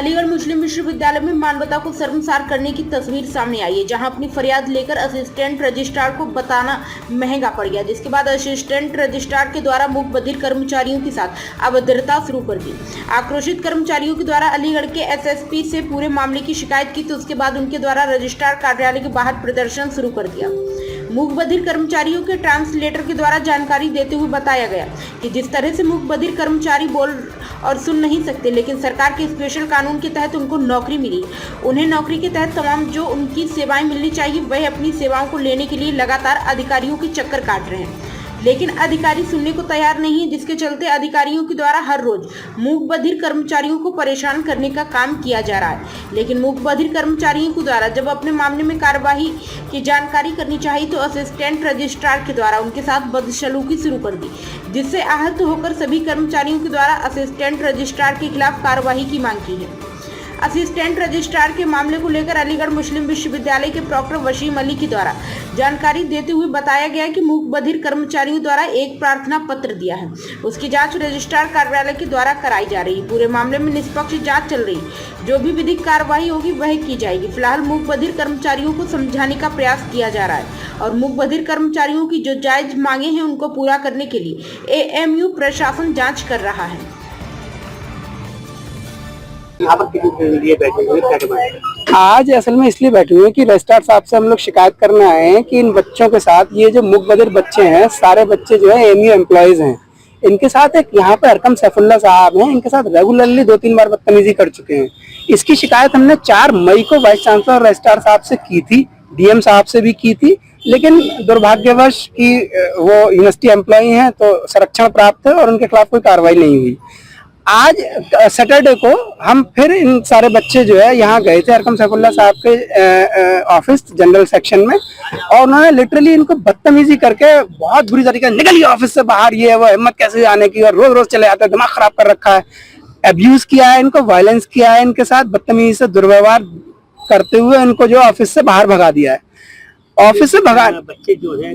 अलीगढ़ मुस्लिम विश्वविद्यालय में मानवता को शर्मसार करने की तस्वीर सामने आई है, जहां अपनी फरियाद लेकर असिस्टेंट रजिस्ट्रार को बताना महंगा पड़ गया, जिसके बाद असिस्टेंट रजिस्ट्रार के द्वारा मूक बधिर कर्मचारियों के साथ अभद्रता शुरू कर दी। आक्रोशित कर्मचारियों के द्वारा अलीगढ़ के एसएसपी से पूरे मामले की शिकायत की, तो उसके बाद उनके द्वारा रजिस्ट्रार कार्यालय के बाहर प्रदर्शन शुरू कर दिया। मूक बधिर कर्मचारियों के ट्रांसलेटर के द्वारा जानकारी देते हुए बताया गया कि जिस तरह से मूक बधिर कर्मचारी बोल और सुन नहीं सकते, लेकिन सरकार के स्पेशल कानून के तहत उनको नौकरी मिली। उन्हें नौकरी के तहत तमाम जो उनकी सेवाएं मिलनी चाहिए, वह अपनी सेवाओं को लेने के लिए लगातार अधिकारियों के चक्कर काट रहे हैं, लेकिन अधिकारी सुनने को तैयार नहीं है, जिसके चलते अधिकारियों के द्वारा हर रोज मूक बधिर कर्मचारियों को परेशान करने का काम किया जा रहा है। लेकिन मूक बधिर कर्मचारियों के द्वारा जब अपने मामले में कार्यवाही की जानकारी करनी चाहिए, तो असिस्टेंट रजिस्ट्रार के द्वारा उनके साथ बदसलूकी शुरू कर दी, जिससे आहत होकर सभी कर्मचारियों के द्वारा असिस्टेंट रजिस्ट्रार के खिलाफ कार्यवाही की मांग की है। असिस्टेंट रजिस्ट्रार के मामले को लेकर अलीगढ़ मुस्लिम विश्वविद्यालय के प्रॉक्टर वसीम अली के द्वारा जानकारी देते हुए बताया गया कि मूक बधिर कर्मचारियों द्वारा एक प्रार्थना पत्र दिया है, उसकी जांच रजिस्ट्रार कार्यालय के द्वारा कराई जा रही है। पूरे मामले में निष्पक्ष जांच चल रही है, जो भी विधिक कार्रवाई होगी वह की जाएगी। फिलहाल मूक बधिर कर्मचारियों को समझाने का प्रयास किया जा रहा है और मूक बधिर कर्मचारियों की जो जायज मांगे हैं उनको पूरा करने के लिए एएमयू प्रशासन जाँच कर रहा है। आज असल में इसलिए बैठे हुए हैं कि रजिस्ट्रार साहब से हम लोग शिकायत करने आए हैं कि इन बच्चों के साथ, ये जो मूक बधिर बच्चे हैं, सारे बच्चे जो है एएमयू एम्प्लॉयज हैं, इनके साथ एक यहाँ पे अरकम सैफुल्ला साहब हैं, इनके साथ रेगुलरली 2-3 बार बदतमीजी कर चुके हैं। इसकी शिकायत हमने 4 मई को वाइस चांसलर रजिस्ट्रार साहब से की थी, डीएम साहब से भी की थी, लेकिन दुर्भाग्यवश कि वो यूनिवर्सिटी एम्प्लॉय हैं तो संरक्षण प्राप्त है और उनके खिलाफ कोई कार्रवाई नहीं हुई। आज सैटरडे को हम फिर इन सारे बच्चे जो है यहाँ गए थे अरकम सैफुल्ला साहब के ऑफिस जनरल सेक्शन में, और उन्होंने लिटरली इनको बदतमीजी करके बहुत बुरी तरीके से निकलिए ऑफिस से बाहर, ये वो हिम्मत कैसे आने की, और रोज रोज चले जाते हैं, दिमाग खराब कर रखा है, अब्यूज किया है इनको, वायलेंस किया है इनके साथ, बदतमीजी से दुर्व्यवहार करते हुए इनको जो ऑफिस से बाहर भगा दिया है। ऑफिस से भगा बच्चे जो है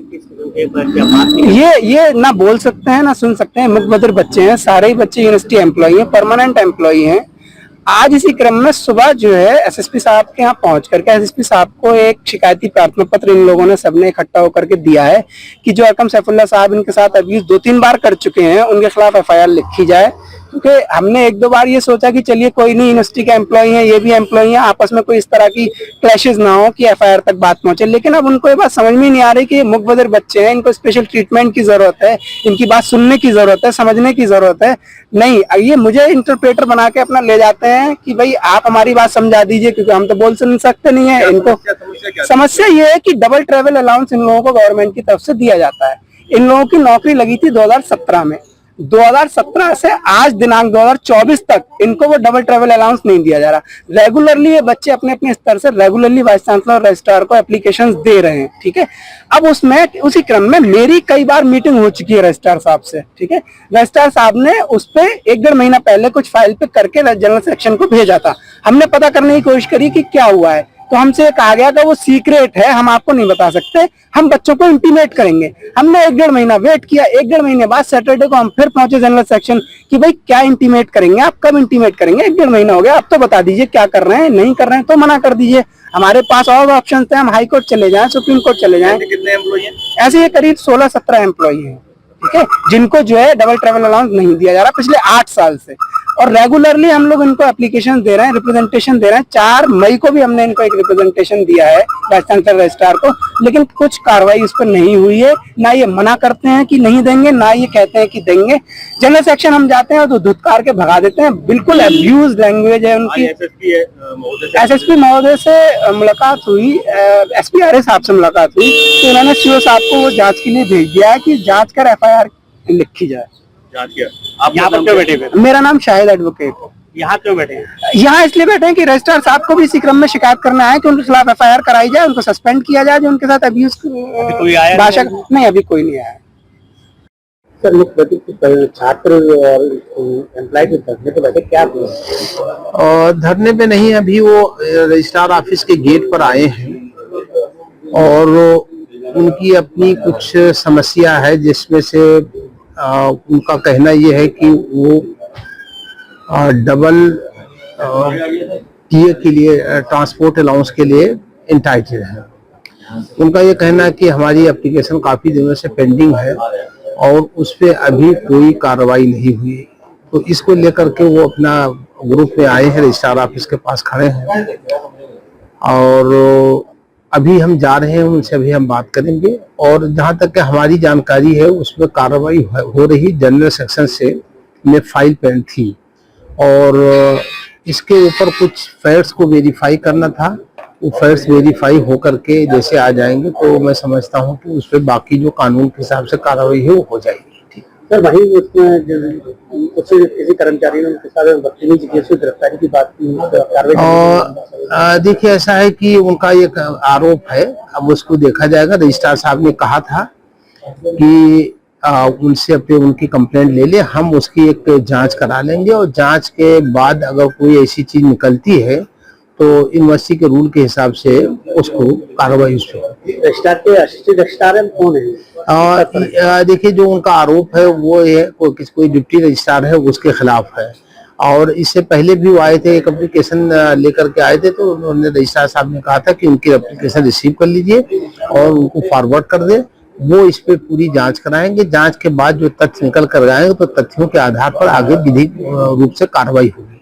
ये ना बोल सकते हैं ना सुन सकते हैं, मूक बधिर बच्चे हैं, सारे ही बच्चे यूनिवर्सिटी एम्प्लॉई हैं, परमानेंट एम्प्लॉई हैं। आज इसी क्रम में सुबह जो है एसएसपी साहब के यहाँ पहुंच करके एसएसपी साहब को एक शिकायती प्रार्थना पत्र इन लोगों ने सबने इकट्ठा होकर के दिया है कि जो अरकम सैफुल्ला साहब इनके साथ अब्यूज 2-3 बार कर चुके हैं, उनके खिलाफ एफआईआर लिखी जाए। क्योंकि हमने 1-2 बार ये सोचा कि चलिए कोई नहीं, यूनिवर्सिटी के एम्प्लॉई हैं, ये भी एम्प्लॉई हैं, आपस में कोई इस तरह की क्लैशेस ना हो कि एफआईआर तक बात पहुंचे, लेकिन अब उनको ये बात समझ में नहीं आ रही कि ये मूक बधिर बच्चे हैं, इनको स्पेशल ट्रीटमेंट की जरूरत है, इनकी बात सुनने की जरूरत है, समझने की जरूरत है। नहीं, ये मुझे इंटरप्रेटर बना के अपना ले जाते हैं कि भाई आप हमारी बात समझा दीजिए, क्योंकि हम तो बोल सुन सकते नहीं है। इनको समस्या ये है कि डबल ट्रेवल अलाउंस इन लोगों को गवर्नमेंट की तरफ से दिया जाता है। इन लोगों की नौकरी लगी थी 2017 में, 2017 से आज दिनांक 2024 तक इनको वो डबल ट्रेवल अलाउंस नहीं दिया जा रहा। रेगुलरली ये बच्चे अपने अपने स्तर से रेगुलरली वाइस चांसलर रजिस्ट्रार को एप्लीकेशंस दे रहे हैं, ठीक है। अब उसमें उसी क्रम में मेरी कई बार मीटिंग हो चुकी है रजिस्ट्रार साहब से, ठीक है। रजिस्ट्रार साहब ने उस पे 1-1.5 महीना पहले कुछ फाइल पे करके जनरल सेक्शन को भेजा था। हमने पता करने की कोशिश करी कि क्या हुआ है, तो हमसे कहा गया कि वो सीक्रेट है, हम आपको नहीं बता सकते, हम बच्चों को इंटीमेट करेंगे। हमने 1-1.5 महीना वेट किया। 1-1.5 महीने बाद सैटरडे को हम फिर पहुंचे जनरल सेक्शन कि भाई क्या इंटीमेट करेंगे, आप कब इंटीमेट करेंगे, 1-1.5 महीना हो गया, आप तो बता दीजिए क्या कर रहे हैं, नहीं कर रहे हैं तो मना कर दीजिए। हमारे पास और ऑप्शन थे, हम हाई कोर्ट चले जाएं, सुप्रीम कोर्ट चले जाएं। कितने एम्प्लॉई हैं? ऐसे ये करीब 16-17 एम्प्लॉई हैं, ठीक है, जिनको जो है डबल ट्रेवल अलाउंस नहीं दिया जा रहा पिछले 8 साल से, और रेगुलरली हम लोग इनको एप्लीकेशन दे रहे हैं, रिप्रेजेंटेशन दे रहे हैं। 4 मई को भी हमने इनको एक रिप्रेजेंटेशन दिया है वाइस चांसलर रजिस्ट्रार को, लेकिन कुछ कार्रवाई उस पर नहीं हुई है। ना ये मना करते हैं कि नहीं देंगे, ना ये कहते हैं कि देंगे। जनरल सेक्शन हम जाते हैं तो धुतकार के भगा देते हैं, बिल्कुल अब्यूज लैंग्वेज है उनकी। एसएसपी महोदय से मुलाकात हुई, एसपी आरए साहब से मुलाकात हुई, तो उन्होंने सीओ साहब को वो जांच के लिए भेज दिया है कि जांच कर एफआईआर लिखी जाए। आप यहाँ पर क्यों बैठे? मेरा नाम शाहिद एडवोकेट है। यहाँ क्यों बैठे हैं? यहाँ इसलिए बैठे हैं कि रजिस्ट्रार साहब को भी इसी क्रम में शिकायत करना है कि उनके खिलाफ एफआईआर कराई जाए, उनको सस्पेंड किया जाए जो उनके साथ अब्यूज भाषा। नहीं, अभी कोई नहीं आया। सर, छात्र और एम्प्लॉय धरने पे बैठे, क्या और धरने पे नहीं, अभी वो रजिस्ट्रार ऑफिस के गेट पर आए हैं और उनकी अपनी कुछ समस्या है, जिसमें से उनका कहना ये है कि वो डबल टीए के लिए, ट्रांसपोर्ट अलाउंस के लिए इंटाइटेड है। उनका ये कहना है कि हमारी एप्लीकेशन काफी दिनों से पेंडिंग है और उस पे अभी कोई कार्रवाई नहीं हुई, तो इसको लेकर के वो अपना ग्रुप में आए हैं, रजिस्ट्रार ऑफिस के पास खड़े हैं और अभी हम जा रहे हैं, उनसे अभी हम बात करेंगे। और जहां तक कि हमारी जानकारी है उसमें कार्रवाई हो रही, जनरल सेक्शन से में फाइल पेंड थी और इसके ऊपर कुछ फैक्ट्स को वेरीफाई करना था। वो फैक्ट्स वेरीफाई हो करके जैसे आ जाएंगे तो मैं समझता हूँ कि उस पर बाकी जो कानून के हिसाब से कार्रवाई है वो हो जाएगी। सर वही उसमें उससे किसी कर्मचारी ने उनके साथ बदतमीजी की, उसकी गिरफ्तारी की बात की, कार्रवाई। देखिए ऐसा है कि उनका एक आरोप है, अब उसको देखा जाएगा। रजिस्ट्रार साहब ने कहा था कि उनसे अपने उनकी कंप्लेंट ले ले, हम उसकी एक जांच करा लेंगे और जांच के बाद अगर कोई ऐसी चीज निकलती है तो यूनिवर्सिटी के रूल के हिसाब से उसको कार्रवाई उस पर। रजिस्ट्रार के असिस्टेंट रजिस्ट्रार कौन है? देखिए जो उनका आरोप है वो है कोई डिप्टी रजिस्ट्रार है उसके खिलाफ है और इससे पहले भी वो आए थे, एक एप्लीकेशन लेकर के आए थे, तो उन्होंने रजिस्ट्रार साहब ने कहा था कि उनकी एप्लीकेशन रिसीव कर लीजिए और उनको फॉरवर्ड कर दे। वो इस पे पूरी जांच कराएंगे, जांच के बाद जो तथ्य निकल कर आएंगे तो तथ्यों के आधार पर आगे विधिक रूप से कार्रवाई होगी।